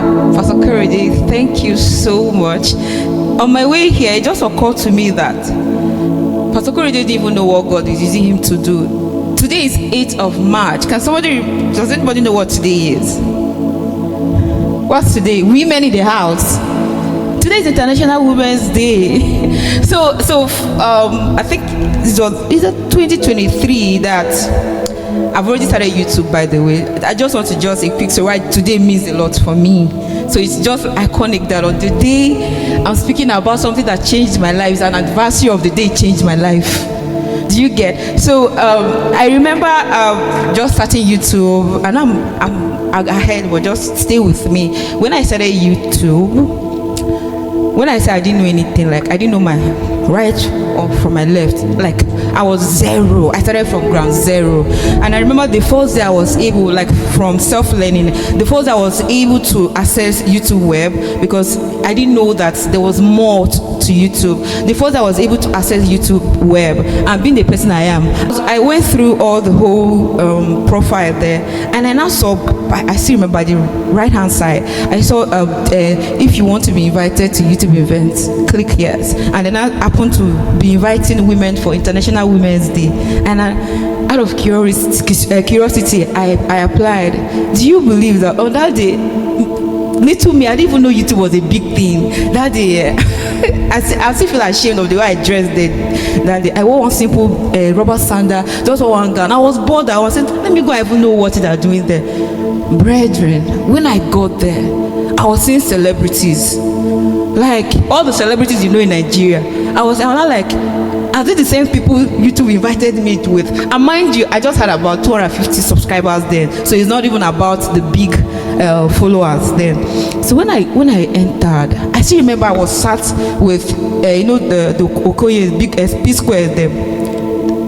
Pastor Korede, thank you so much. On my way here, it just occurred to me that Pastor Korede didn't even know what God is using him to do. Today is 8th of March. Does anybody know what today is? What's today? Women in the house. Today is International Women's Day. So I think it's 2023 that I've already started YouTube, by the way. I just want to just a picture why today means a lot for me. So it's just iconic that on the day I'm speaking about something that changed my life. It's an anniversary of the day it changed my life. Do you get? So I remember just starting YouTube, and I'm ahead, but just stay with me. When I started YouTube, when I said I didn't know anything, like I didn't know my right or from my left, like I was zero. I started from ground zero. And I remember the first day I was able, like from self-learning, the first day I was able to access YouTube Web, because I didn't know that there was more to YouTube. The first day I was able to access YouTube Web, and being the person I am, I went through all the whole profile there, and I now saw, I still remember by the right hand side, I saw if you want to be invited to YouTube events, click yes. And then I happened to be inviting women for International Women's Day, and out of curiosity I applied. Do you believe that on that day, little me, I didn't even know YouTube was a big thing. That day, I still feel ashamed of the way I dressed that day. I wore one simple rubber sandal, just one gown. I was bored. I was saying, let me go, I even know what they are doing there. Brethren, when I got there, I was seeing celebrities. Like all the celebrities you know in Nigeria. I was like, are they the same people YouTube invited me with? And mind you, I just had about 250 subscribers then, so it's not even about the big followers then. So when I entered, I still remember I was sat with the Okoye big P Square them.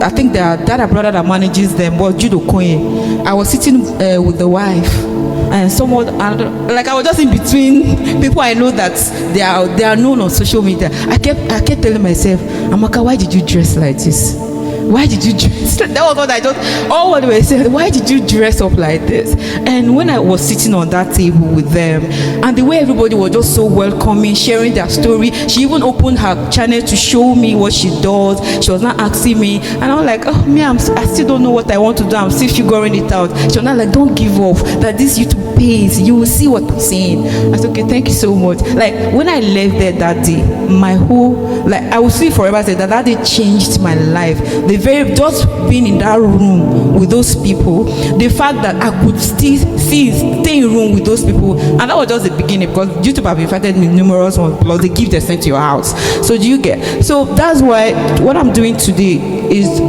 I think their brother that manages them was Jude Okoye. I was sitting with the wife and someone, and like I was just in between people I know that they are known on social media. I kept telling myself, Amaka, why did you dress like this? Why did you dress? That was what I thought. All what they were saying, why did you dress up like this? And when I was sitting on that table with them, and the way everybody was just so welcoming, sharing their story, she even opened her channel to show me what she does. She was not asking me, and I was like, oh me, I still don't know what I want to do. I'm still figuring it out. She was not like, don't give up. That this YouTube pays. You will see what I'm saying. I said, okay, thank you so much. Like when I left there that day, my whole, like I will see forever say that day changed my life. Just being in that room with those people, the fact that I could still stay in room with those people, and that was just the beginning, because YouTube have invited me numerous ones, plus they give the sent to your house. So do you get? So that's why what I'm doing today is,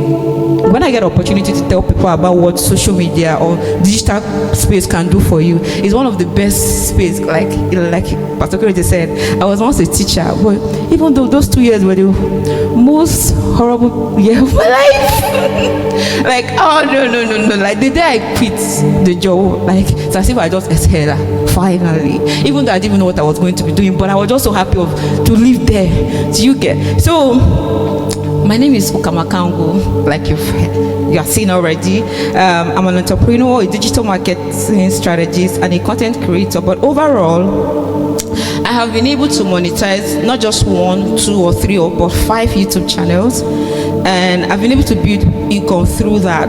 when I get opportunity to tell people about what social media or digital space can do for you, is one of the best space. Like Pastor Korede said, I was once a teacher, but even though those 2 years were the most horrible year of my life, like oh no, like the day I quit the job, like it's as if I just exhaled finally, even though I didn't even know what I was going to be doing, but I was just so happy to live there. Do you get? So my name is Ukamakango, like you have seen already. I'm an entrepreneur, a digital marketing strategist, and a content creator. But overall, I have been able to monetize not just 1, 2, or 3, but 5 YouTube channels, and I've been able to build income through that.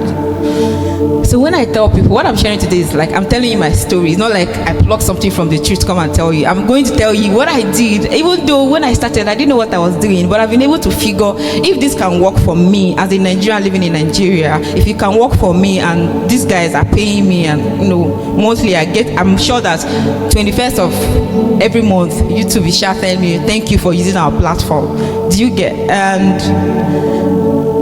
So when I tell people, what I'm sharing today is like I'm telling you my story. It's not like I plucked something from the tree to come and tell you. I'm going to tell you what I did, even though when I started I didn't know what I was doing, but I've been able to figure if this can work for me as a Nigerian living in Nigeria, if it can work for me and these guys are paying me, and monthly I'm sure that 21st of every month YouTube is shouting me, thank you for using our platform. Do you get? And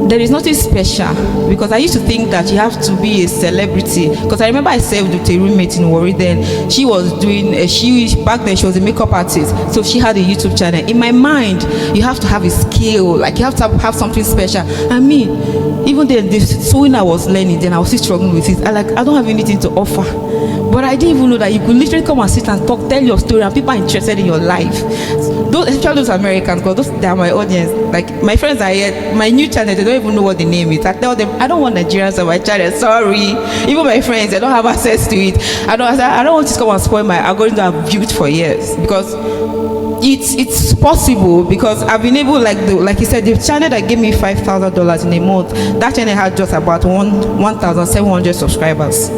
there is nothing special, because I used to think that you have to be a celebrity. Because I remember I served with a roommate in Warri then. She was doing back then she was a makeup artist, so she had a YouTube channel. In my mind, you have to have a skill, like you have to have something special. And me, even then, the sewing I was learning, then I was still struggling with it. I don't have anything to offer. But I didn't even know that you could literally come and sit and talk, tell your story, and people are interested in your life. Those, especially those Americans, because they are my audience. Like my friends are here, my new channel, they don't even know what the name is. I tell them, I don't want Nigerians on my channel. Sorry, even my friends, they don't have access to it. I don't want to come and spoil my algorithm that I've built for years, because it's possible, because I've been able, like you said, the channel that gave me $5,000 in a month, that channel had just about 1,700 subscribers.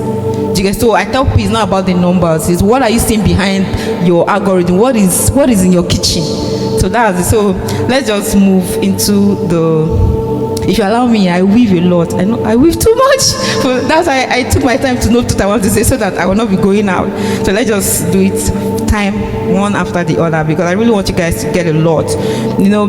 So I tell people it's not about the numbers, it's what are you seeing behind your algorithm, what is in your kitchen. So that's it. So let's just move into the, if you allow me, I weave a lot. I know I weave too much. So that's why I took my time to note what I want to say, so that I will not be going out. So let's just do it time one after the other, because I really want you guys to get a lot. You know,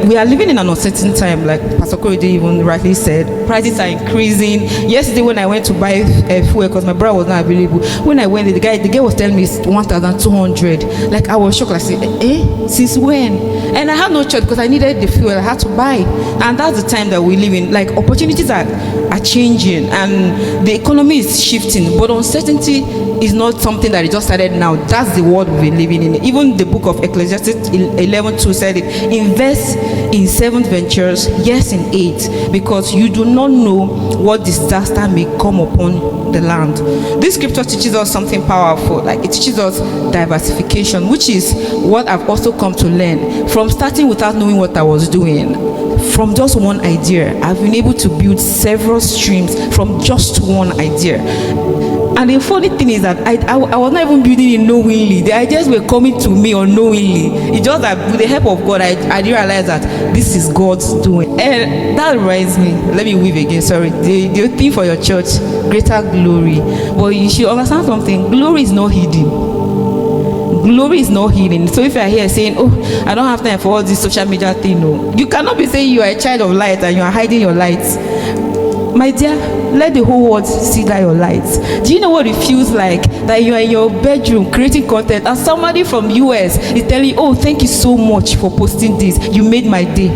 we are living in an uncertain time, like Pastor Korede even rightly said. Prices are increasing. Yesterday when I went to buy fuel, because my brother was not available, when I went, the guy was telling me it's 1,200. Like I was shocked. I said, since when? And I had no choice, because I needed the fuel. I had to buy. And that's the time that we live in. Like opportunities are changing, and the economy is shifting, but uncertainty is not something that it just started now. That's the world we're living in. Even the book of Ecclesiastes 11:2 said it. Invest in 7 ventures, yes, in 8, because you do not know what disaster may come upon the land. This scripture teaches us something powerful. Like it teaches us diversification, which is what I've also come to learn from starting without knowing what I was doing. From just one idea, I've been able to build several streams from just one idea. And the funny thing is that I was not even building it knowingly. The ideas were coming to me unknowingly. It's just that with the help of God, I realized that this is God's doing. And that reminds me, let me weave again, sorry. The thing for your church, greater glory. But you should understand something. Glory is not hidden. Glory is not hidden. So if you are here saying, oh, I don't have time for all this social media thing, no. You cannot be saying you are a child of light and you are hiding your light. My dear, let the whole world see that your light. Do you know what it feels like that you are in your bedroom creating content and somebody from US is telling you, oh, thank you so much for posting this. You made my day.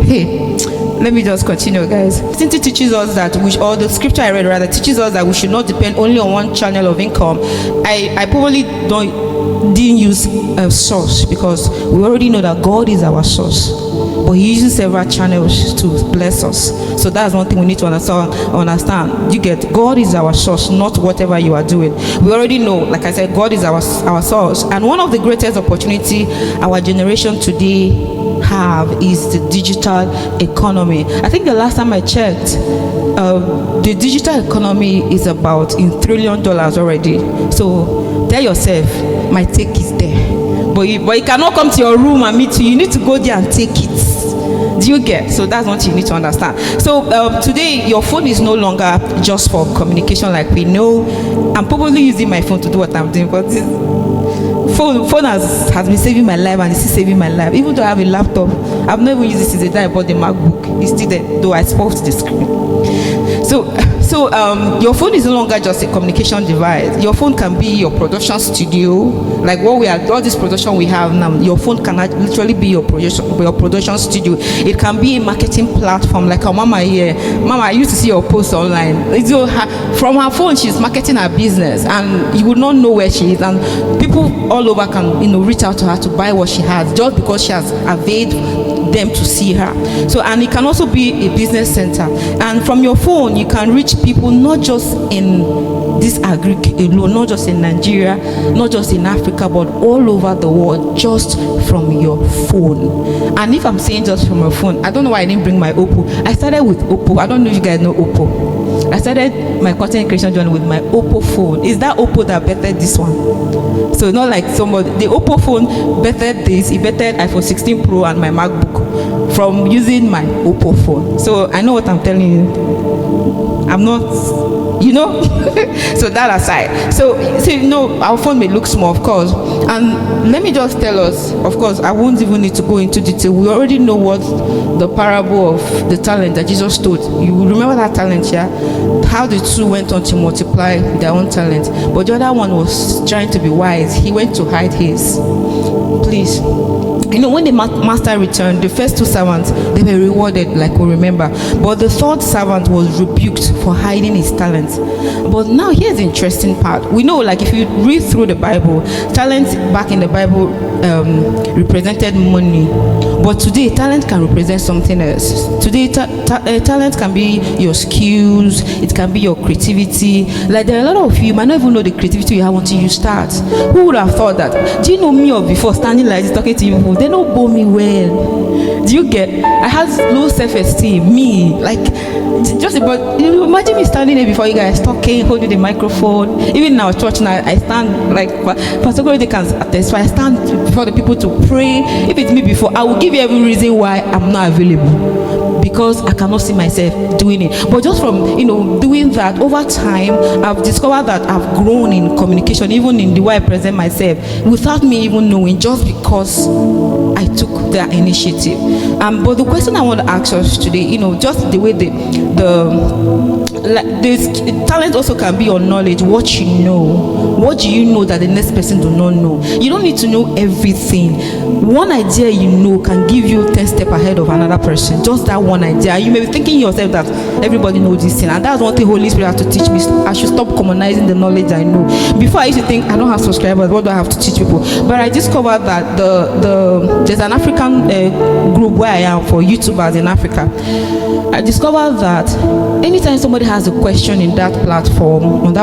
Hey, let me just continue, guys. Since it teaches us that or the scripture I read rather teaches us that we should not depend only on one channel of income. I probably didn't use a source, because we already know that God is our source, but He uses several channels to bless us. So that's one thing we need to understand. You get, God is our source, not whatever you are doing. We already know, like I said, God is our source. And one of the greatest opportunity our generation today have is the digital economy. I think the last time I checked, the digital economy is about in $1 trillion already. So tell yourself, my take is there. But you cannot come to your room and meet you. You need to go there and take it. Do you get? So that's what you need to understand. So today, your phone is no longer just for communication like we know. I'm probably using my phone to do what I'm doing, but this phone has been saving my life, and it's still saving my life. Even though I have a laptop, I've never used it since the day I bought the MacBook. It's still there, though I spoke to the screen. So your phone is no longer just a communication device. Your phone can be your production studio, like all this production we have now. Your phone can literally be your production studio. It can be a marketing platform, like our mama here. Mama, I used to see your post online. From her phone, she's marketing her business, and you would not know where she is. And people all over can, reach out to her to buy what she has, just because she has availed them to see her. So, and it can also be a business center. And from your phone, you can reach people not just in this agric alone, not just in Nigeria, not just in Africa, but all over the world, just from your phone. And if I'm saying just from your phone, I don't know why I didn't bring my Oppo. I started with Oppo. I don't know if you guys know Oppo. I started my content creation journey with my Oppo phone. Is that Oppo that bettered this one? So not like somebody, the Oppo phone bettered this. It bettered iPhone 16 Pro and my MacBook from using my Oppo phone. So I know what I'm telling you. I'm not, so that aside. So our phone may look small, of course. And let me just tell us, of course, I won't even need to go into detail. We already know what the parable of the talent that Jesus told. You remember that talent, yeah? How the two went on to multiply their own talent. But the other one was trying to be wise. He went to hide his. Please. When the master returned, the first 2 servants, they were rewarded, like we remember. But the third servant was rebuked for hiding his talent. But now here's the interesting part. We know, like, if you read through the Bible, talent back in the Bible represented money. But today, talent can represent something else. Today, talent can be your skills, it can be your creativity. Like, there are a lot of you might not even know the creativity you have until you start. Who would have thought that? Do you know me of before standing like this talking to you people? They don't know me well. Do you get? I had low self-esteem. Me, like, just about, imagine me standing there before you guys talking, holding the microphone. Even in our church now, I stand like Pastor Corey, they can attest. So I stand before the people to pray. If it's me before, I will give you every reason why I'm not available, because I cannot see myself doing it. But just from doing that over time, I've discovered that I've grown in communication, even in the way I present myself, without me even knowing, just because I took that initiative. But the question I want to ask us today, just the way this talent also can be your knowledge, what you know. What do you know that the next person do not know? You don't need to know everything. One idea can give you 10 steps ahead of another person. Just that one idea. You may be thinking yourself that everybody knows this thing, and that's one thing Holy Spirit has to teach me. I should stop commonizing the knowledge I know. Before, I used to think, I don't have subscribers, what do I have to teach people? But I discovered that there's an African group where I am for YouTubers in Africa. I discovered that anytime somebody has a question on that platform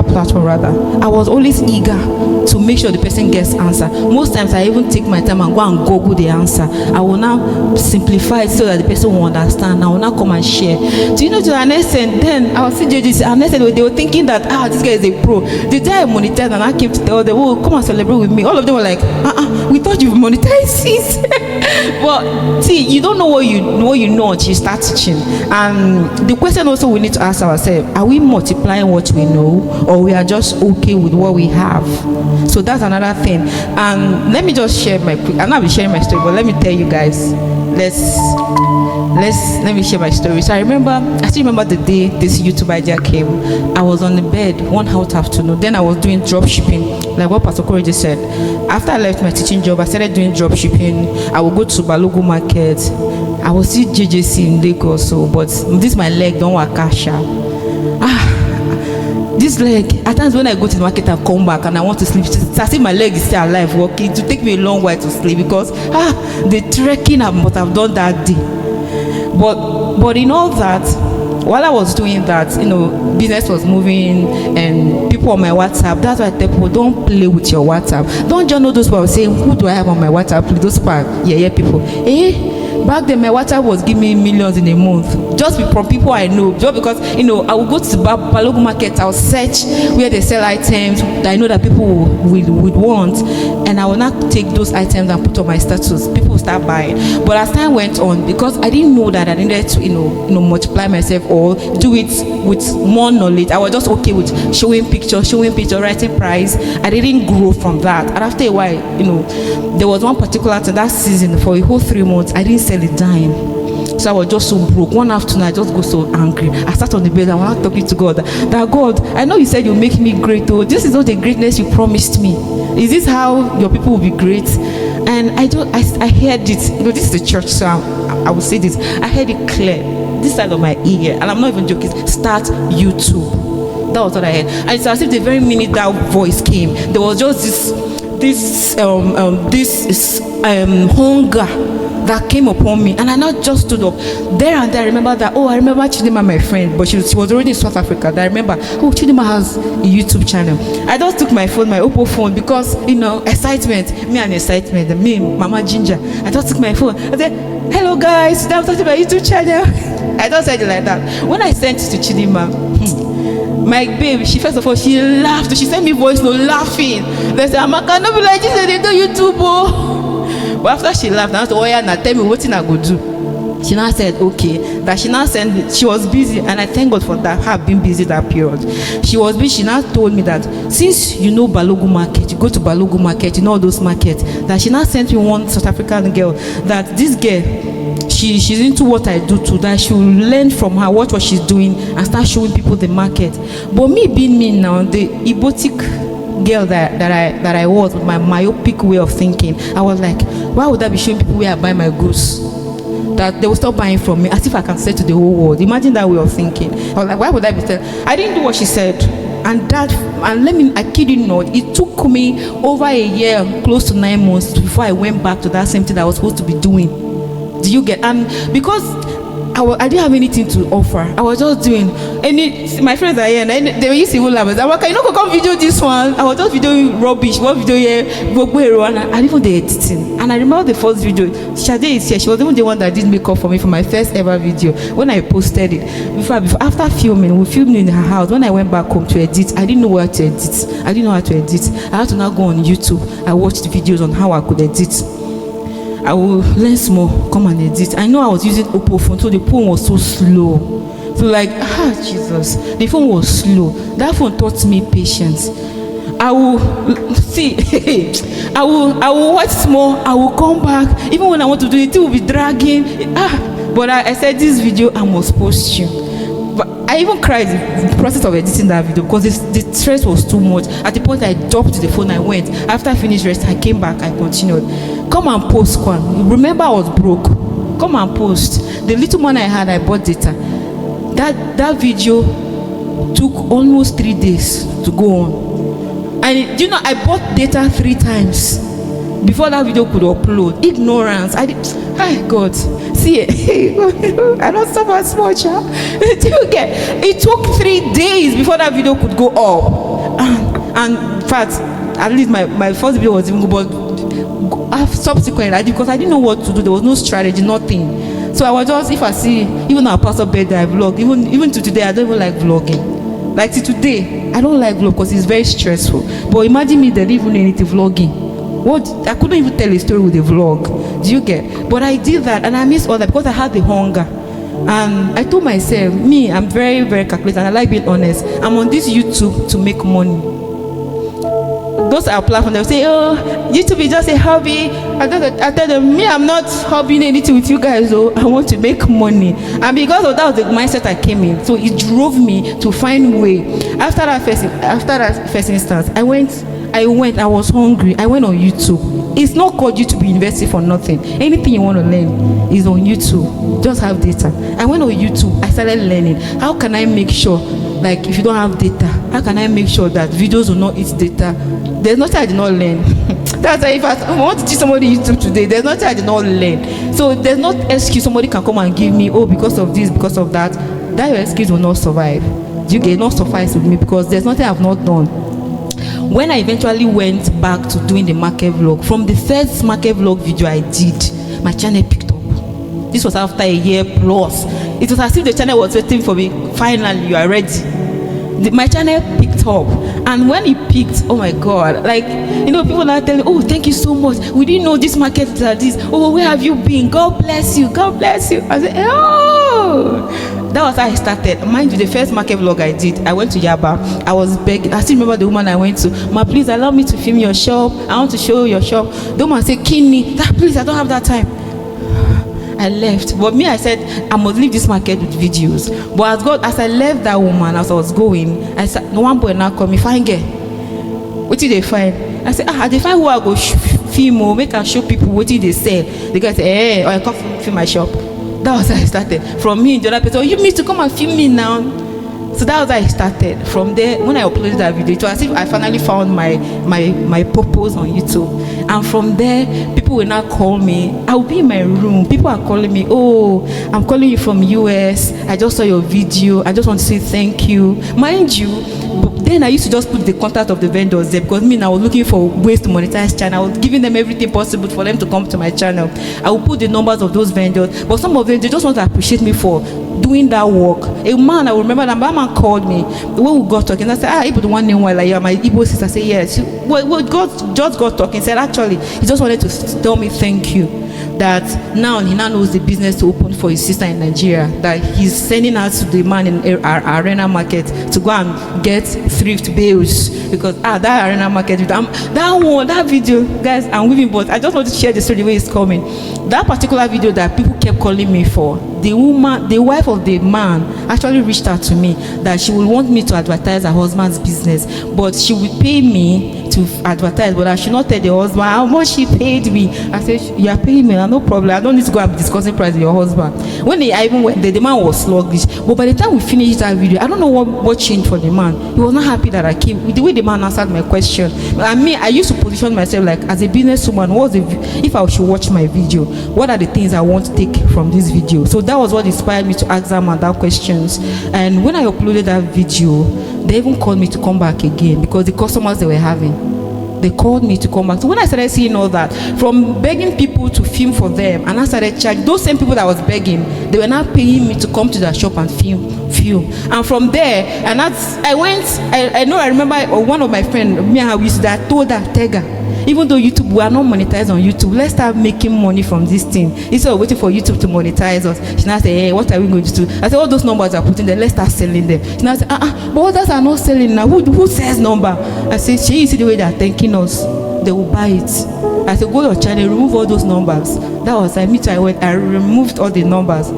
rather, I was always eager to make sure the person gets answer. Most times I even take my time and go and Google the answer. I will now simplify it so that the person will understand. I will now come and share. Do you know, to an extent, then I was see judges, and they were thinking that this guy is a pro. The day I monetized and I came to tell them, oh, come and celebrate with me, all of them were like, we thought you've monetized since. But see, you don't know what you know until you start teaching. And the question also we need to ask ourselves, are we multiplying what we know, or we are just okay with what we have? So that's another thing. And let me just share I'm not be sharing my story, but let me tell you guys, let me share my story. So I still remember the day this YouTube idea came. I was on the bed one hot afternoon. Then I was doing drop shipping, like what Pastor Corey just said. After I left my teaching job, I started doing drop shipping. I would go to Balogun Market. I will see JJC in Lagos. But this my leg don't work cash. This leg, at times when I go to the market and come back and I want to sleep, I see my leg is still alive walking. It will take me a long while to sleep, because the trekking I must have done that day. But in all that, while I was doing that, business was moving and people on my WhatsApp. That's why I tell people, don't play with your WhatsApp. Don't just know those people saying, who do I have on my WhatsApp? Those people, people. Back then, my WhatsApp was giving me millions in a month, just from people I know. Just because, I will go to the Balogun Market, I'll search where they sell items that I know that people would want, and I will not take those items and put on my status. People will start buying. But as time went on, because I didn't know that I needed to, multiply myself or do it with more knowledge, I was just okay with showing pictures, writing price. I didn't grow from that. And after a while, there was one particular time that season for a whole 3 months, I didn't sell a dime. So I was just so broke. One afternoon, I just go so angry. I sat on the bed and I was talking to God. That God, I know you said you'll make me great. Oh, this is not the greatness you promised me. Is this how your people will be great? And I heard it. This is the church, so I will say this. I heard it clear, this side of my ear, and I'm not even joking. Start YouTube. That was what I heard. And it's as if the very minute that voice came, there was just this hunger that came upon me, and I not just stood up there and there. I remember that, I remember Chidima, my friend, but she was already in South Africa. That I remember, Chidima has a YouTube channel. I just took my phone, my Oppo phone, because excitement, me, Mama Ginger. I just took my phone. I said, hello guys, today I'm talking about YouTube channel. I just said it like that. When I sent it to Chidima, my babe, first of all, she laughed. She sent me voice note laughing. They said, Amaka, no be like this, they do YouTube. But after she laughed, I said, now tell me what I go do. She now said, okay. That she now sent, she was busy, and I thank God for that, her being busy that period. She was busy. She now told me that since you know Balogun Market, you go to Balogun Market, you know all those markets, that she now sent me one South African girl, that this girl, she's into what I do too, that she will learn from her, watch what she's doing, and start showing people the market. But me being me now, the Ibotic girl that I was, with my myopic way of thinking, I was like, why would I be showing people where I buy my goods? that they will stop buying from me, as if I can sell to the whole world. Imagine that way of thinking. I was like, why would I be selling? I didn't do what she said. And I kid you not, it took me over a year, close to 9 months, before I went back to that same thing that I was supposed to be doing. Do you get? And because I didn't have anything to offer, I was just doing my friends are here and they used to even laugh. I was like, can you not come video this one? I was just videoing rubbish, one video here, and even the editing. And I remember the first video, Shade is here, she was even the one that did makeup for me for my first ever video. When I posted it, after filming, we filmed in her house. When I went back home to edit, I didn't know how to edit. I had to now go on YouTube. I watched videos on how I could edit. I will learn small, come and edit. I know I was using Oppo phone, so the phone was so slow. So like, Jesus, the phone was slow. That phone taught me patience. I will see, I will watch small, I will come back. Even when I want to do it, it will be dragging. But I said this video, I must post you. But I even cried in the process of editing that video because the stress was too much. At the point I dropped the phone, I went. After I finished rest, I came back, I continued. Come and post, Kwan. Remember I was broke. Come and post. The little money I had, I bought data. That video took almost 3 days to go on. And you know, I bought data 3 times before that video could upload. Ignorance. God. See, I don't suffer as much. It took 3 days before that video could go up. And in fact, at least my first video was even good, but subsequently, because I didn't know what to do. There was no strategy, nothing. So I was just, if I see, even our pastor birthday, I vlog. Even to today, I don't even like vlogging. Like to today, I don't like vlog because it's very stressful. But imagine me, they didn't even know anything vlogging. I couldn't even tell a story with a vlog. Do you get? But I did that, and I missed all that because I had the hunger. And I told myself, I'm very, very calculated, and I like being honest. I'm on this YouTube to make money. Those are platforms, they'll say, oh, YouTube is just a hobby. I tell them, I'm not hobbying anything with you guys, though. I want to make money. And because of that was the mindset I came in. So it drove me to find a way. After that first instance, I was hungry. I went on YouTube. It's not called YouTube University for nothing. Anything you want to learn is on YouTube. Just have data. I went on YouTube. I started learning. How can I make sure, like, if you don't have data, how can I make sure that videos will not eat data? There's nothing I did not learn. That's why if I want to teach somebody YouTube today, there's nothing I did not learn. So there's not excuse somebody can come and give me, because of this, because of that. That your excuse will not survive. You get not suffice with me because there's nothing I've not done. When I eventually went back to doing the market vlog, from the first market vlog video I did, my channel picked up. This was after a year plus. It was as if the channel was waiting for me. Finally, you are ready. My channel picked up, and when it picked, oh my God, like, people are telling, oh, thank you so much. We didn't know this market is like this. Oh, where have you been? God bless you. God bless you. I said, oh. That was how I started. Mind you, the first market vlog I did, I went to Yaba. I was begging. I still remember the woman I went to. Ma, please allow me to film your shop. I want to show your shop. The woman said, Kidney, please, I don't have that time. I left. But me, I said, I must leave this market with videos. But as I left that woman, as I was going, I said, no one boy now call me, fine girl. What did they find? I said, they find who I go film or make and show people what did they sell. The guy said, hey, I come film my shop. That was how I started. From me, the other person, you need to come and film me now. So that was how I started. From there, when I uploaded that video, it was as if I finally found my purpose on YouTube. And from there, people will now call me. I'll be in my room. People are calling me, oh, I'm calling you from US. I just saw your video. I just want to say thank you. Mind you, then I used to just put the contact of the vendors there because I was looking for ways to monetize channel. I was giving them everything possible for them to come to my channel. I will put the numbers of those vendors. But some of them, they just want to appreciate me for doing that work. A man, I remember that man called me. When we got talking, I said, Igbo the one name while I am my Igbo sister. I said, yes. Well, God just got talking. Said, actually, he just wanted to tell me thank you. That now he now knows the business to open for his sister in Nigeria. That he's sending us to the man in our arena market to go and get thrift bales because that arena market that video, guys, I'm weaving, but I just want to share the story the way it's coming. That particular video that people kept calling me for, the wife of the man actually reached out to me that she would want me to advertise her husband's business, but she would pay me to advertise, but I should not tell the husband how much she paid me. I said, you are paying me, no problem. I don't need to go and be discussing price with your husband. When I even went, the man was sluggish. But by the time we finished that video, I don't know what changed for the man. He was not happy that I came. With the way the man answered my question. I used to position myself like, as a businesswoman, if I should watch my video, what are the things I want to take from this video? So that was what inspired me to ask them that questions. And when I uploaded that video, they even called me to come back again because the customers they were having, they called me to come back. So when I started seeing all that, from begging people to film for them, and I started charging those same people that was begging, they were now paying me to come to their shop and film. And from there, and I remember one of my friends, me and her, I told her, Tega, even though YouTube, we are not monetized on YouTube, let's start making money from this thing instead of waiting for YouTube to monetize us. She now said, hey, what are we going to do? I said, all those numbers are putting there, let's start selling them. She now said, but others are not selling now. Who sells number? I said, you see the way they are thanking us, they will buy it. I said, go to your channel, remove all those numbers. That was I removed all the numbers.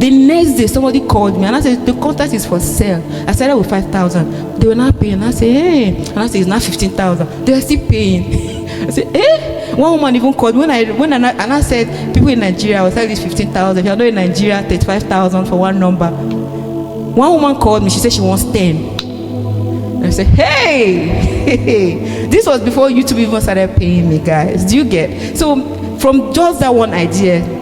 The next day, somebody called me and I said, the contract is for sale. I started with 5,000. They were not paying. I said, hey. And I said, it's not 15,000. They were still paying. I said, eh? One woman even called when I said, people in Nigeria, I will sell this 15,000. If you're not in Nigeria, 35,000 for one number. One woman called me. She said she wants 10. And I said, hey. This was before YouTube even started paying me, guys. Do you get? So from just that one idea,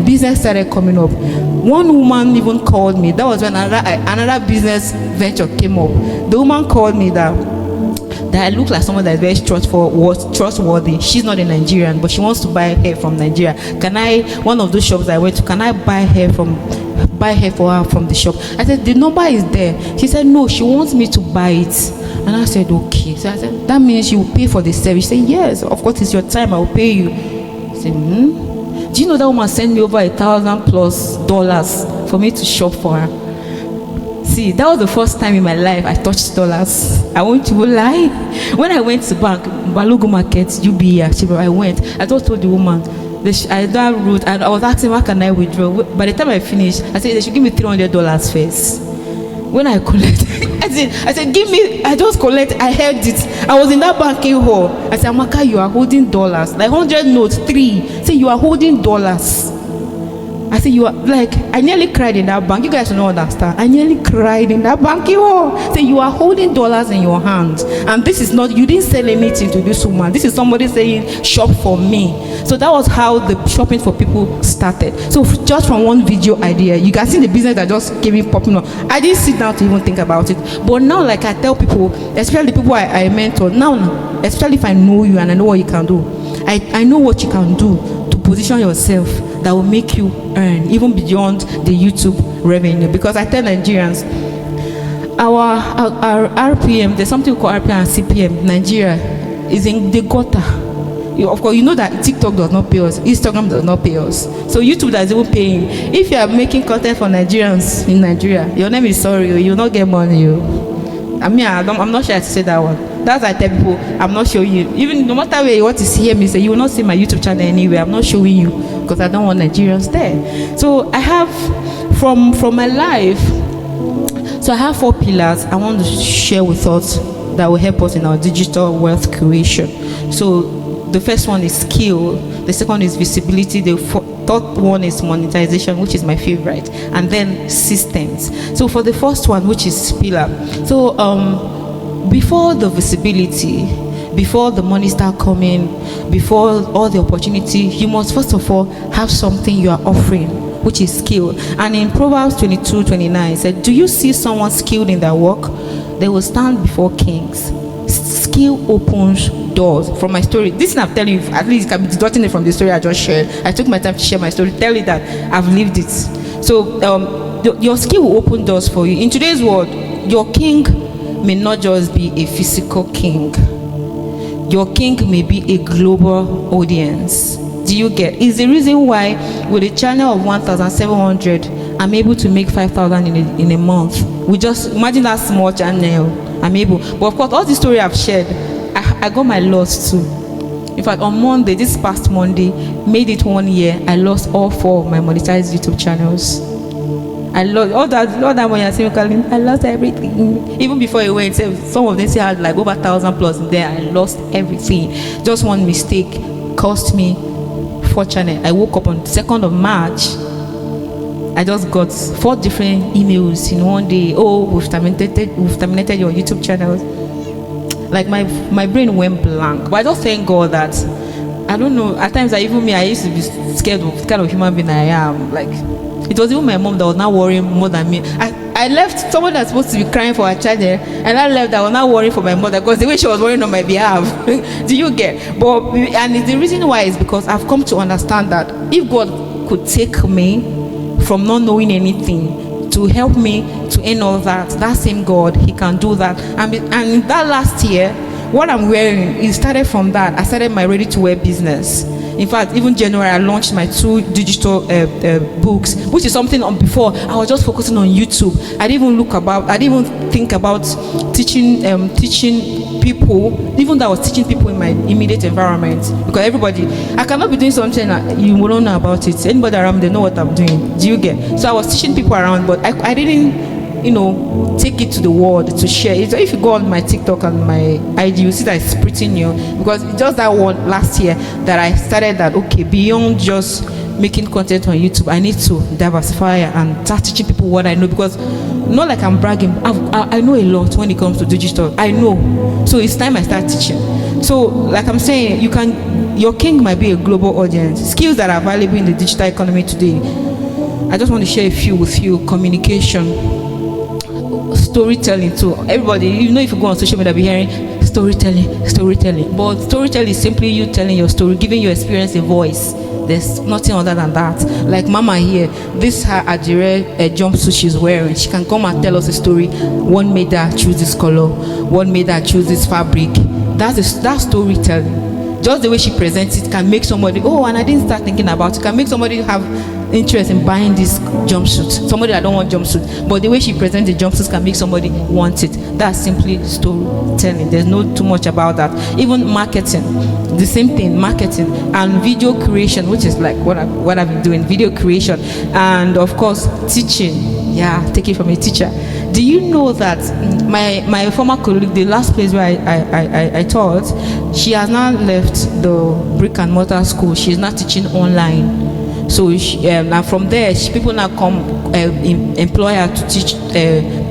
business started coming up. One woman even called me. That was when another business venture came up. The woman called me that I look like someone that is very trustworthy. She's not a Nigerian, but she wants to buy hair from Nigeria. One of those shops I went to, can I buy hair for her from the shop? I said, the number is there. She said, no, she wants me to buy it. And I said, okay. So I said, that means you will pay for the service. She said, yes, of course, it's your time, I will pay you. I said, do you know that woman sent me over $1,000+ for me to shop for her? See, that was the first time in my life I touched dollars. I won't even lie. When I went to bank, Balogun Market, UBA, I went. I just told the woman, that route, and I was asking, how can I withdraw? By the time I finished, I said, they should give me $300 first. When I collected, I said, give me, I just collect, I held it. I was in that banking hall. I said, Amaka, you are holding dollars. Like 100 notes, 3. Say, you are holding dollars. I said, you are, like, I nearly cried in that bank. You guys don't understand. I nearly cried in that banking hall. Say, you are holding dollars in your hands. And this is not, you didn't sell anything to this woman. This is somebody saying, shop for me. So that was how the shopping for people started. So just from one video idea, you can see the business that just came in popping up. I didn't sit down to even think about it. But now, like I tell people, especially the people I mentor, now, especially if I know you and I know what you can do, I know what you can do to position yourself that will make you earn even beyond the YouTube revenue. Because I tell Nigerians, our RPM, there's something called RPM and CPM. Nigeria is in the gutter. Of course, you know that TikTok does not pay us, Instagram does not pay us. So YouTube is even paying. If you are making content for Nigerians in Nigeria, your name is sorry, you will not get money. I mean, I'm not sure to say that one. That's why I tell people, I'm not showing you. Even no matter where you want to see me, say you will not see my YouTube channel anywhere. I'm not showing you because I don't want Nigerians there. So I have from my life. So I have 4 pillars I want to share with us that will help us in our digital wealth creation. So the first one is skill. The second is visibility. The third one is monetization, which is my favorite, and then systems. So for the first one, which is pillar. So before the visibility, before the money start coming, before all the opportunity, you must first of all have something you are offering, which is skill. And in Proverbs 22:29, it said, do you see someone skilled in their work? They will stand before kings. Skill opens doors. From my story, this thing I'm telling you, at least it can be deducting it from the story I just shared. I took my time to share my story, tell you that I've lived it. So your skill will open doors for you. In today's world, your king may not just be a physical king. Your king may be a global audience. Do you get? It's the reason why with a channel of 1,700, I'm able to make 5,000 in a month. We just imagine that small channel. I'm able. But of course, all the story I've shared, I got my loss too. In fact, on Monday, this past Monday, made it 1 year, I lost all 4 of my monetized YouTube channels. I lost all that money. I see me calling. I lost everything. Even before he went, some of them say I had like over 1,000 plus in there. I lost everything. Just one mistake cost me fortune. I woke up on 2nd of March. I just got 4 different emails in one day. Oh, we've terminated your YouTube channels. Like my brain went blank. But I just thank God that, I don't know, at times I used to be scared of the kind of human being I am. Like, it was even my mom that was now worrying more than me. I left someone that's supposed to be crying for her child there, and I left that was now worrying for my mother because the way she was worrying on my behalf. Do you get? But and the reason why is because I've come to understand that if God could take me from not knowing anything to help me to end all that same God, he can do that. And in that last year, what I'm wearing, it started from that. I started my ready-to-wear business. In fact, even January, I launched my 2 digital books, which is something before I was just focusing on YouTube. I didn't even think about teaching people, even though I was teaching people in my immediate environment. Because everybody, I cannot be doing something that you don't know about it. Anybody around, they know what I'm doing. Do you get? So I was teaching people around, but I didn't, take it to the world to share it. So if you go on my TikTok and my IG, you see that it's pretty new, because it's just that one last year that I started that, okay, beyond just making content on YouTube, I need to diversify and start teaching people what I know, because not like I'm bragging, I know a lot when it comes to digital. I know. So it's time I start teaching. So like I'm saying, your king might be a global audience. Skills that are valuable in the digital economy today. I just want to share a few with you. Communication, storytelling too. Everybody, if you go on social media, be hearing storytelling. But storytelling is simply you telling your story, giving your experience a voice. There's nothing other than that. Like Mama here, this her Adire jumpsuit she's wearing. She can come and tell us a story. What made her choose this color? What made her choose this fabric? That's storytelling. Just the way she presents it can make somebody, oh, and I didn't start thinking about it, can make somebody have interest in buying this jumpsuit. Somebody that don't want jumpsuit, but the way she presents the jumpsuit can make somebody want it. That's simply storytelling. There's no too much about that. Even marketing, the same thing. Marketing and video creation, which is like what I've been doing. Video creation, and of course teaching. Yeah, take it from a teacher. Do you know that my former colleague, the last place where I taught, she has now left the brick and mortar school. She's now teaching online. So and from there, people now come employ her to teach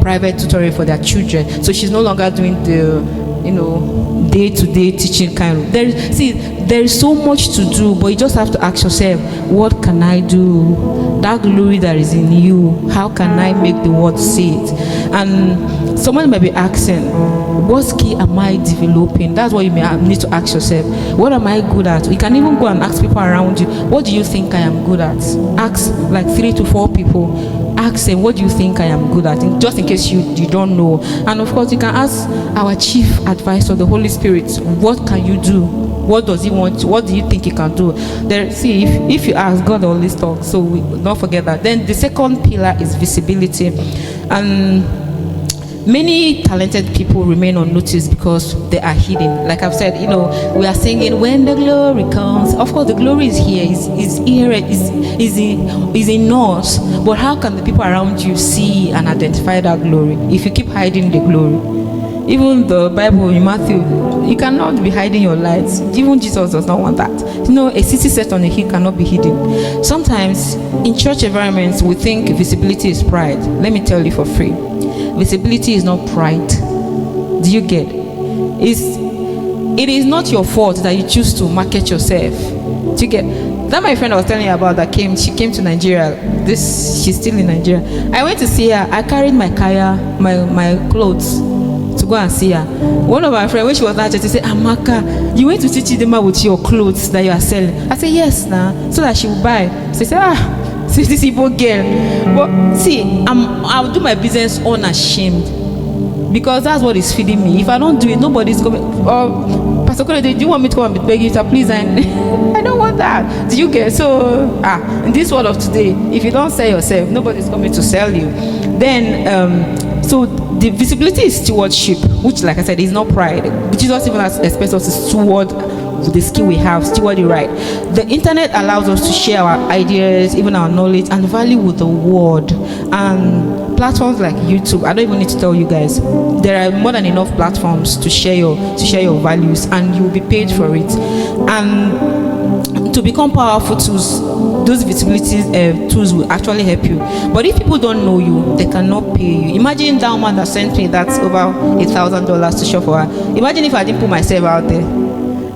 private tutoring for their children. So she's no longer doing the day-to-day teaching kind of. There is so much to do, but you just have to ask yourself, what can I do? That glory that is in you, how can I make the world see it? And someone may be asking, what skill am I developing? That's what you may need to ask yourself. What am I good at? You can even go and ask people around you, what do you think I am good at? Ask like 3 to 4 people. Ask them, what do you think I am good at? Just in case you don't know. And of course, you can ask our chief advisor, the Holy Spirit, what can you do? What does he want? What do you think he can do? If you ask, God always talks, so don't forget that. Then the second pillar is visibility. And many talented people remain unnoticed because they are hidden. Like I've said, we are singing when the glory comes. Of course, the glory is here, is here, is in us. But how can the people around you see and identify that glory if you keep hiding the glory? Even the Bible in Matthew, you cannot be hiding your lights. Even Jesus does not want that. A city set on a hill cannot be hidden. Sometimes in church environments, we think visibility is pride. Let me tell you for free. Visibility is not pride. Do you get? It is not your fault that you choose to market yourself. Do you get? That my friend I was telling you about that she came to Nigeria. She's still in Nigeria. I went to see her. I carried my kaya, my clothes to go and see her. One of my friends, when she was not, she said, Amaka, you went to teach Chidima with your clothes that you are selling? I said, yes, so that she will buy. She said, see this Igbo girl. But see, I'll do my business unashamed, because that's what is feeding me. If I don't do it, nobody's coming. Pastor Kole, do you want me to come and beg you, please? I don't want that. Do you get? So in this world of today, if you don't sell yourself, nobody's coming to sell you. Then so the visibility is stewardship, which, like I said, is not pride. Jesus even expects us to steward the skill we have, steward it right. The internet allows us to share our ideas, even our knowledge and value with the world. And platforms like YouTube, I don't even need to tell you guys, there are more than enough platforms to share your values, and you will be paid for it. And to become powerful tools, those visibility tools will actually help you. But if people don't know you, they cannot pay you. Imagine that woman that sent me that's over $1,000 to shop for her. Imagine if I didn't put myself out there.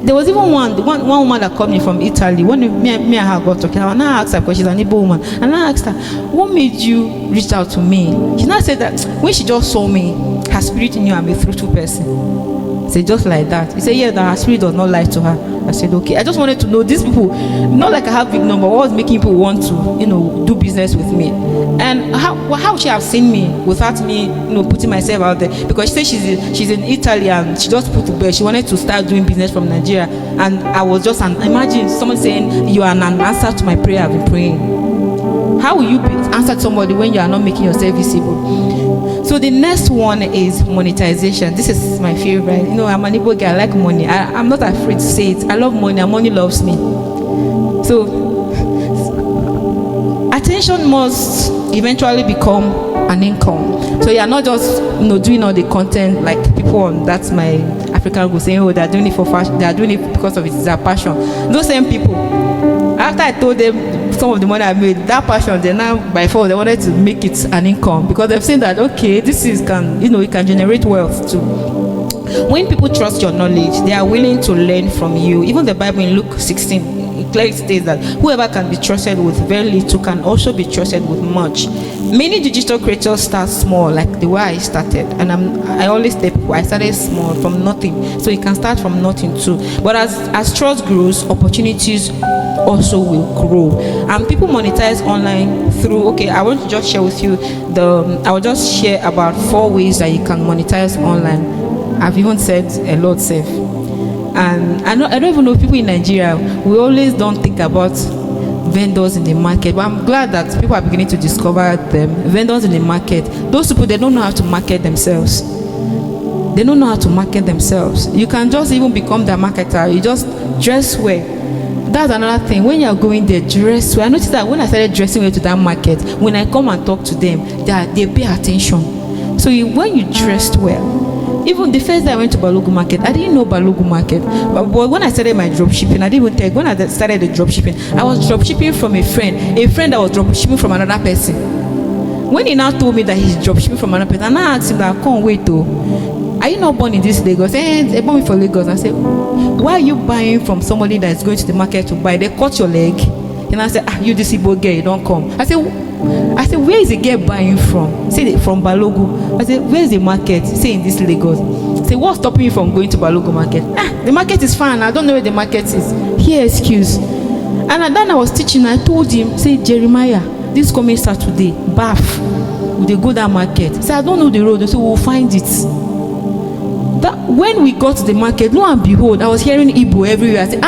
There was even one woman that called me from Italy. When me and her got talking, and I asked her because she's an Igbo woman, and I asked her, "What made you reach out to me?" She now said that when she just saw me, her spirit knew I'm a truthful person. Say just like that. He said, yeah, that her spirit does not lie to her. I said, okay. I just wanted to know these people, not like I have big number, what was making people want to, do business with me? And how she have seen me without me, putting myself out there? Because she said she's in Italy and she just put to bed. She wanted to start doing business from Nigeria. And I was just imagine someone saying, you are an answer to my prayer I've been praying. How will you answer somebody when you are not making yourself visible? So the next one is monetization. This is my favorite. I'm an Igbo guy. I like money. I'm not afraid to say it. I love money and money loves me. So attention must eventually become an income. So you are not just doing all the content like people on That's My African Go saying, oh, they're doing it for fashion. They are doing it because of it's their passion. Those same people, after I told them some of the money I made, that passion, they now by force they wanted to make it an income because they've seen that this it can generate wealth too. When people trust your knowledge, they are willing to learn from you. Even the Bible in Luke 16 it clearly states that whoever can be trusted with very little can also be trusted with much. Many digital creators start small, like the way I started, and I always tell people I started small from nothing, so you can start from nothing too. But as trust grows, opportunities also will grow, and people monetize online through. I want to just share with you I will just share about 4 ways that you can monetize online. I've even said a lot safe, and I don't even know people in Nigeria. We always don't think about vendors in the market, but I'm glad that people are beginning to discover them. Vendors in the market, those people, they don't know how to market themselves. They don't know how to market themselves. You can just even become the marketer. You just dress well. That's another thing. When you're going there, dress well. I noticed that when I started dressing well to that market, when I come and talk to them, they pay attention. So when you dressed well, even the first day I went to Balogu Market, I didn't know Balogu Market. But when I started my drop shipping, I didn't even tell. When I started the drop shipping, I was drop shipping from a friend that was drop shipping from another person. When he now told me that he's drop shipping from another person, and I asked him that, I can't wait though. Are you not born in this Lagos? They bought me for Lagos. I said, why are you buying from somebody that is going to the market to buy? They cut your leg. And I said, you this Igbo girl, you don't come. I said, where is the girl buying from? Say from Balogu. I said, where is the market? Say in this Lagos. Say, what's stopping you from going to Balogu Market? The market is fine. I don't know where the market is. Here, excuse. And then I was teaching. I told him, say, Jeremiah, this coming Saturday, Bath, they go that market. Say, I don't know the road. So we'll find it. That when we got to the market, lo and behold, I was hearing Igbo everywhere. I said,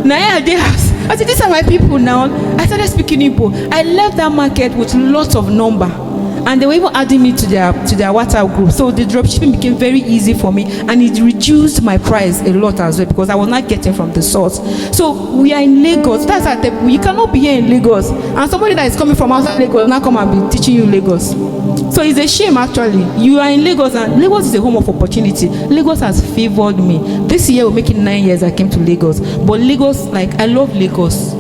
Naya, they have. I said, these are my people now. I started speaking Igbo. I left that market with lots of number, and they were even adding me to their WhatsApp group. So the dropshipping became very easy for me, and it reduced my price a lot as well because I was not getting from the source. So we are in Lagos. That's our type. You cannot be here in Lagos, and somebody that is coming from outside Lagos now come and be teaching you Lagos. So it's a shame actually. You are in Lagos, and Lagos is a home of opportunity. Lagos has favored me. This year we're making 9 years I came to Lagos. But Lagos, I love Lagos.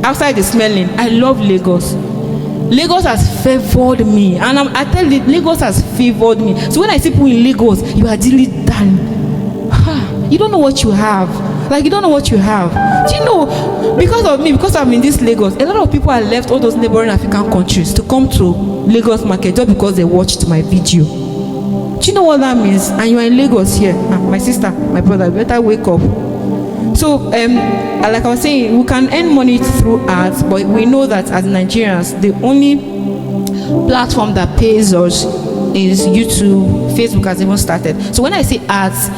Outside the smelling, I love Lagos. Lagos has favored me, and I tell you, Lagos has favored me. So when I see people in Lagos, you are really done. You don't know what you have. You don't know what you have. Do you know, because of me, because I'm in this Lagos, a lot of people have left all those neighboring African countries to come to Lagos Market just because they watched my video. Do you know what that means? And you are in Lagos here. My sister, my brother, better wake up. So, like I was saying, we can earn money through ads, but we know that as Nigerians, the only platform that pays us is YouTube. Facebook has even started. So when I say ads,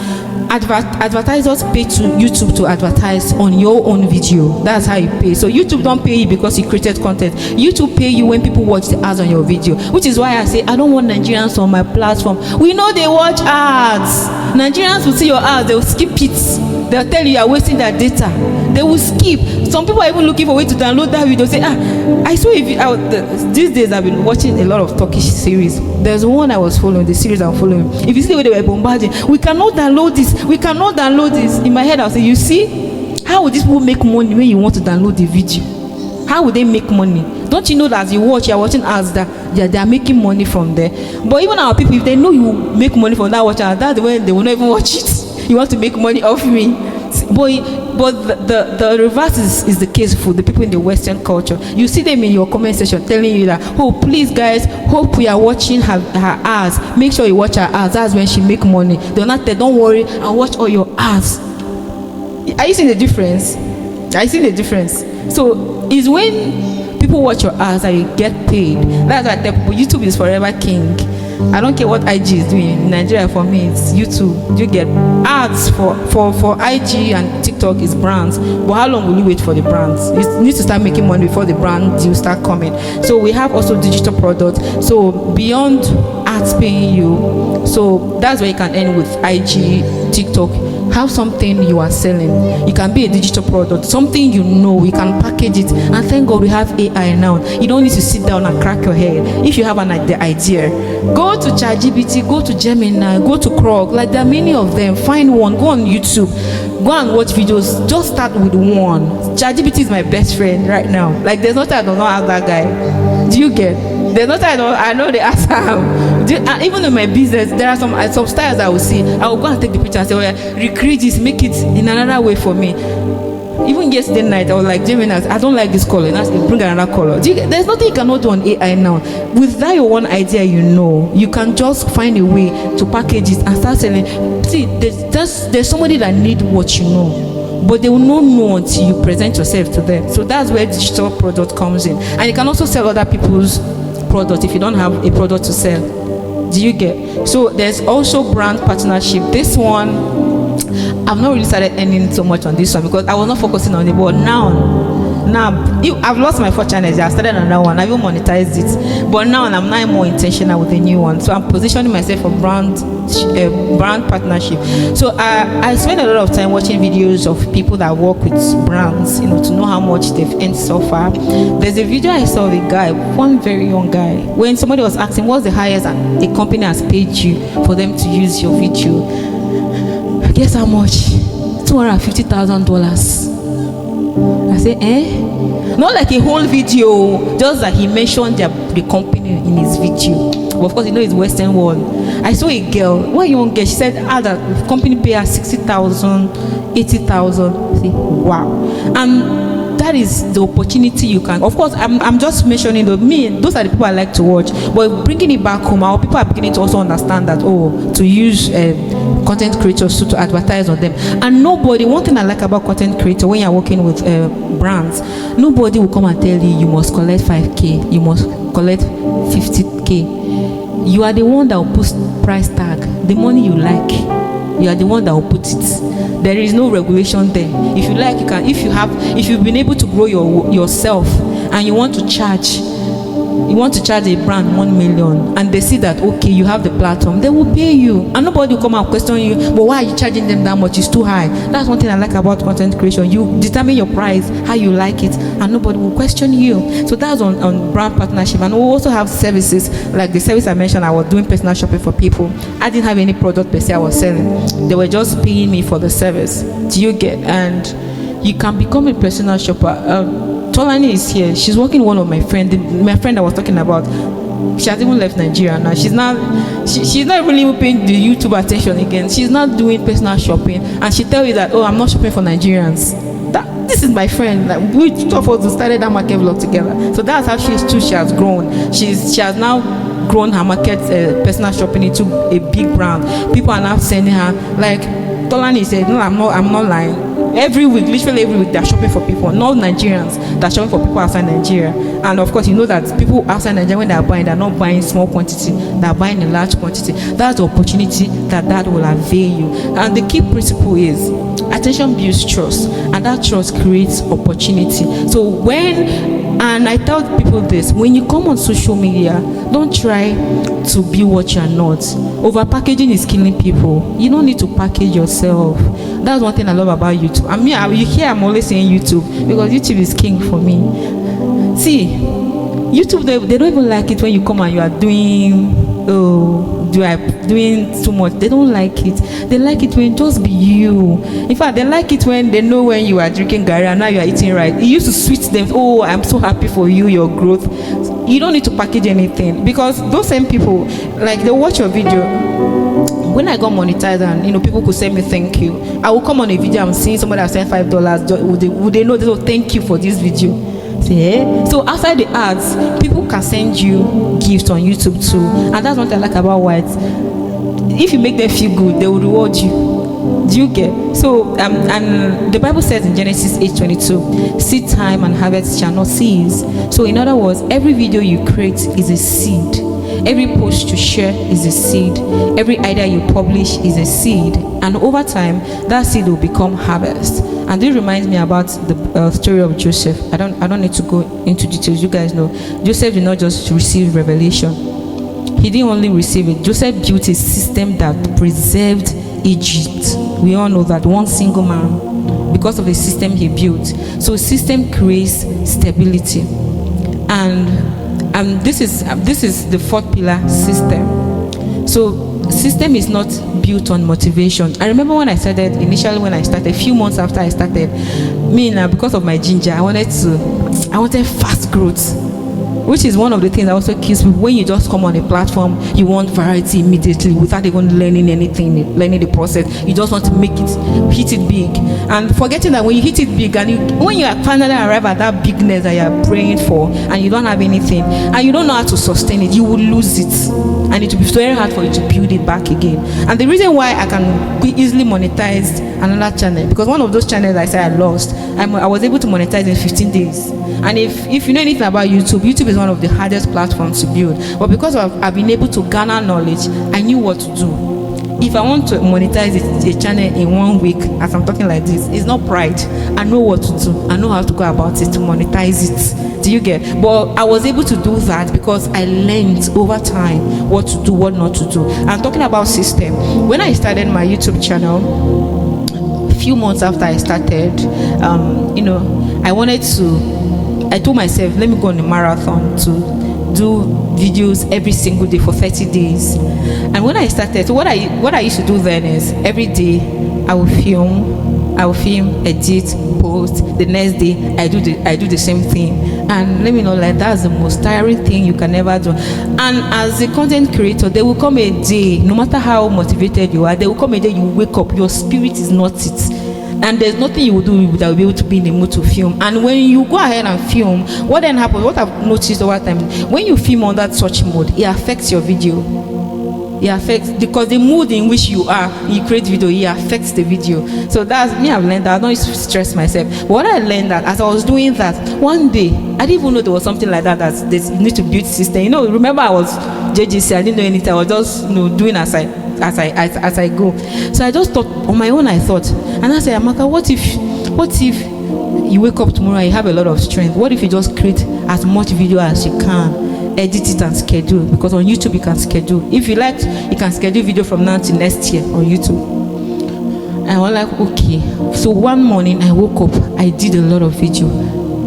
advertisers pay to YouTube to advertise on your own video. That's how you pay. So YouTube don't pay you because you created content. YouTube pay you when people watch the ads on your video, which is why I say I don't want Nigerians on my platform. We know they watch ads. Nigerians will see your ads, they will skip it. They'll tell you are wasting their data. They will skip. Some people are even looking for a way to download that video. Say, I saw these days I've been watching a lot of Turkish series. There's one I was following, the series I'm following. If you see the way they were bombarding, we cannot download this. We cannot download this. In my head, I'll say, you see, how would these people make money when you want to download the video? How would they make money? Don't you know that as you watch, you're watching ads that they are making money from there? But even our people, if they know you make money from that watch ad, that's the way they will not even watch it. You want to make money off me. But the reverse is the case for the people in the Western culture. You see them in your comment section telling you that, oh, please guys, hope we are watching her ads. Make sure you watch her ads. That's when she make money. They're not there. Don't worry, I'll watch all your ads. Are you seeing the difference? Are you seeing the difference? So it's when people watch your ads that you get paid. That's why I tell people YouTube is forever king. I don't care what IG is doing. In Nigeria, for me, it's YouTube. You get ads for IG and TikTok is brands. But how long will you wait for the brands? You need to start making money before the brands you start coming. So we have also digital products. So beyond ads paying you, so that's where you can end with IG, TikTok. Have something you are selling. You can be a digital product, something you know, you can package it. And thank God we have AI now. You don't need to sit down and crack your head. If you have the idea, go to ChatGPT, go to Gemini, go to Grok. Like there are many of them. Find one, go on YouTube, go and watch videos. Just start with one. ChatGPT is my best friend right now. Like there's no time I don't know how that guy. Do you get? There's no time I know the answer. And even in my business, there are some styles I will see. I will go and take the picture and say, oh yeah, recreate this, make it in another way for me. Even yesterday night, I was like, Gemini, I don't like this color. And I said, bring another color. There's nothing you cannot do on AI now. With that your one idea, you can just find a way to package it and start selling. See, there's somebody that need what you know, but they will not know until you present yourself to them. So that's where digital product comes in. And you can also sell other people's product if you don't have a product to sell. Do you get? So there's also brand partnership. This one, I've not really started earning so much on this one because I was not focusing on it. But now I've lost my 4 channels. I started another one. I even monetized it. But now I'm now more intentional with the new one. So I'm positioning myself for brand partnership. So I spend a lot of time watching videos of people that work with brands, to know how much they've earned so far. There's a video I saw of a guy, one very young guy, when somebody was asking, what's the highest a company has paid you for them to use your video? Guess how much? $250,000. I say, not like a whole video, just that he mentioned the company in his video. But of course, it's Western world. I saw a girl, one young girl, she said, that company pay her 60,000, 80,000. I say, wow. And that is the opportunity you can. Of course, I'm just mentioning those are the people I like to watch. But bringing it back home, our people are beginning to also understand that, to use content creators to advertise on them. And one thing I like about content creator when you're working with brands, nobody will come and tell you must collect 5K, you must collect 50K. You are the one that will put price tag, the money you like. You are the one that will put it. There is no regulation there. If you like, you can. If you've been able to grow yourself and you want to charge a brand 1 million and they see that okay, you have the platform, they will pay you. And nobody will come and question you, but why are you charging them that much? It's too high. That's one thing I like about content creation. You determine your price, how you like it, and nobody will question you. So that's on brand partnership. And we also have services, like the service I mentioned. I was doing personal shopping for people. I didn't have any product per se I was selling. They were just paying me for the service. Do you get? And you can become a personal shopper. Tolani is here. She's working with one of my friends. My friend I was talking about, she has even left Nigeria now. She's not really paying the YouTube attention again. She's not doing personal shopping, and she tell you that, I'm not shopping for Nigerians. This is my friend. Like, we two of us started that market vlog together. So that's how she has grown. She has now grown her market personal shopping into a big brand. People are now sending her, like Tolani said, no, I'm not lying. every week, literally every week, they're shopping for people, not Nigerians, they're shopping for people outside Nigeria. And of course, you know that people outside Nigeria, when they're buying, they're not buying small quantity, they're buying in large quantity. That's the opportunity that will avail you. And the key principle is attention builds trust, and that trust creates opportunity. So and I tell people this, when you come on social media, don't try to be what you're not. Over packaging is killing people. You don't need to package yourself. That's one thing I love about YouTube. I mean, you hear I'm always saying YouTube because YouTube is king for me. See, YouTube, they don't even like it when you come and you are doing too much. They don't like it. They like it when just be you. In fact, they like it when they know when you are drinking garri and now you are eating right. It used to sweet them. Oh, I'm so happy for you, your growth. You don't need to package anything, because those same people, like, they watch your video. When I got monetized and people could send me thank you, I will come on a video, I'm seeing somebody that sent $5. Would they know this? Oh, thank you for this video. So outside the ads, people can send you gifts on YouTube too, and that's what I like about whites. If you make them feel good, they will reward you. Do you get? So and the Bible says in Genesis 8:22, seed time and harvest shall not cease. So in other words, every video you create is a seed. Every post you share is a seed. Every idea you publish is a seed. And over time, that seed will become harvest. And this reminds me about the story of Joseph. I don't need to go into details. You guys know Joseph did not just receive revelation. He didn't only receive it. Joseph built a system that preserved Egypt. We all know that, one single man, because of the system he built. So system creates stability. And this is the fourth pillar, system. So system is not built on motivation. I remember when I started, a few months after I started, because of my ginger, I wanted fast growth, which is one of the things that also kills people. When you just come on a platform, you want variety immediately without even learning anything, learning the process. You just want to hit it big, and forgetting that when you hit it big and when you finally arrive at that bigness that you are praying for, and you don't have anything, and you don't know how to sustain it, you will lose it, and it will be very hard for you to build it back again. And the reason why I can easily monetize another channel, because one of those channels I said I lost, I was able to monetize in 15 days. And if you know anything about YouTube is one of the hardest platforms to build. But because I've been able to garner knowledge, I knew what to do. If I want to monetize a channel in 1 week, as I'm talking like this, it's not pride. I know what to do. I know how to go about it, to monetize it. Do you get? But I was able to do that because I learned over time what to do, what not to do. I'm talking about system. When I started my YouTube channel, a few months after I started, I told myself, let me go on a marathon to do videos every single day for 30 days. And when I started, so what I used to do then is every day I will film, edit, post. The next day I do the same thing. And let me know, like, that's the most tiring thing you can ever do. And as a content creator, there will come a day, no matter how motivated you are, there will come a day you wake up, your spirit is not it. And there's nothing you will do that will be able to be in the mood to film. And when you go ahead and film, what then happens, what I've noticed over time, when you film on that such mode, it affects your video. It affects, because the mood in which you are, you create video, it affects the video. So that's me. I've learned that. I don't stress myself. But what I learned that as I was doing that, one day, I didn't even know there was something like that you need to build system. Remember I was JGC, I didn't know anything. I was just doing as I go. So I just thought on my own. I thought, and I said, Amaka, what if you wake up tomorrow and you have a lot of strength? What if you just create as much video as you can, edit it and schedule? Because on YouTube you can schedule. If you like, you can schedule video from now to next year on YouTube. And I was like, okay. So one morning I woke up, I did a lot of video.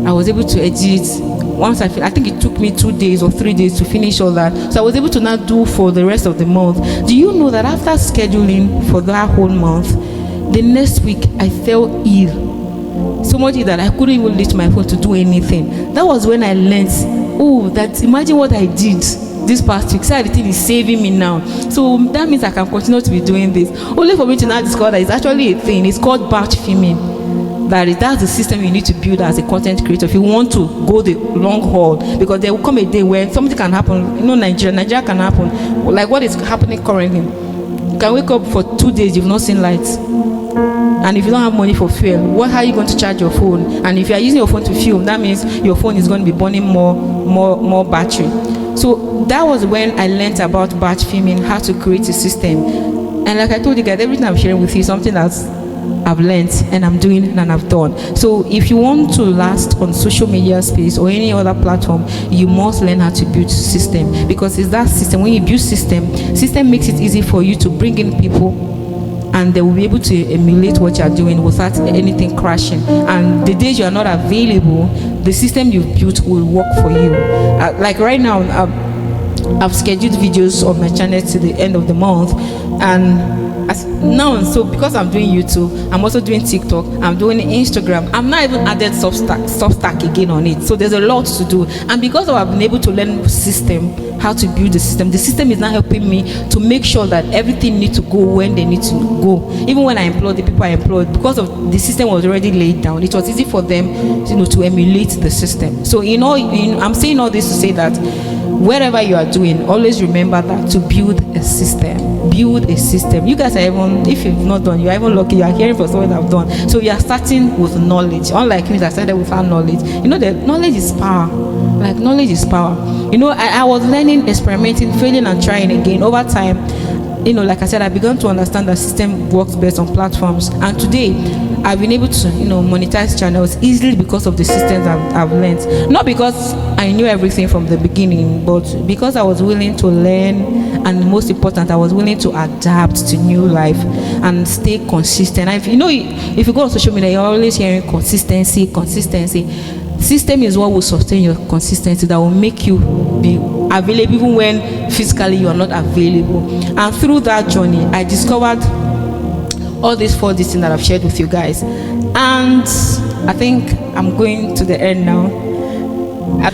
I was able to edit. Once I think it took me 2 days or 3 days to finish all that. So I was able to now do for the rest of the month. Do you know that after scheduling for that whole month, the next week I fell ill. So much that I couldn't even lift my phone to do anything. That was when I learned, imagine what I did this past week. So everything is saving me now. So that means I can continue to be doing this. Only for me to now discover that it's actually a thing. It's called batch filming. That's the system you need to build as a content creator if you want to go the long haul, because there will come a day where something can happen. Nigeria can happen, like what is happening currently. You can wake up for 2 days, you've not seen lights. and if you don't have money for fuel, how are you going to charge your phone? And if you are using your phone to film, that means your phone is going to be burning more battery. So that was when I learned about batch filming, how to create a system. And like I told you guys, everything I'm sharing with you is something that's I've learned and I'm doing and I've done. So if you want to last on social media space or any other platform, you must learn how to build system, because it's that system. When you build system makes it easy for you to bring in people, and they will be able to emulate what you are doing without anything crashing. And the days you are not available, the system you've built will work for you. Like right now, I've scheduled videos on my channel to the end of the month, and now, so because I'm doing YouTube, I'm also doing TikTok, I'm doing Instagram. I'm not even added Substack again on it. So there's a lot to do, and because I've been able to learn system, how to build the system is now helping me to make sure that everything needs to go when they need to go. Even when I employ the people I employed, because of the system was already laid down, it was easy for them, to emulate the system. So I'm saying all this to say that wherever you are doing, always remember that to build a system. Build a system. You guys are even, if you've not done, you are even lucky. You are hearing from someone that have done. So you are starting with knowledge. Unlike me, that started without knowledge. That knowledge is power. Like, knowledge is power. I was learning, experimenting, failing, and trying again over time. Like I said, I began to understand that system works best on platforms, and today I've been able to, monetize channels easily because of the systems I've learned. Not because I knew everything from the beginning, but because I was willing to learn, and most important, I was willing to adapt to new life and stay consistent. If you go on social media, you're always hearing consistency. System is what will sustain your consistency, that will make you be available even when physically you are not available. And through that journey, I discovered all these 4 things that I've shared with you guys. And I think I'm going to the end now.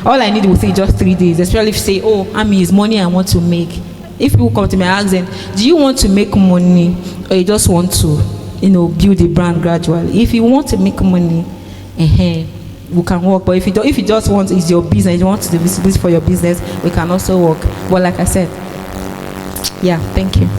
All I need will say just 3 days, especially if you say, Ami, is money I want to make. If people come to me and ask them, do you want to make money, or you just want to, build a brand gradually? If you want to make money, we can work. But if you just want, it's your business, you want to do this for your business, we can also work. But like I said, thank you.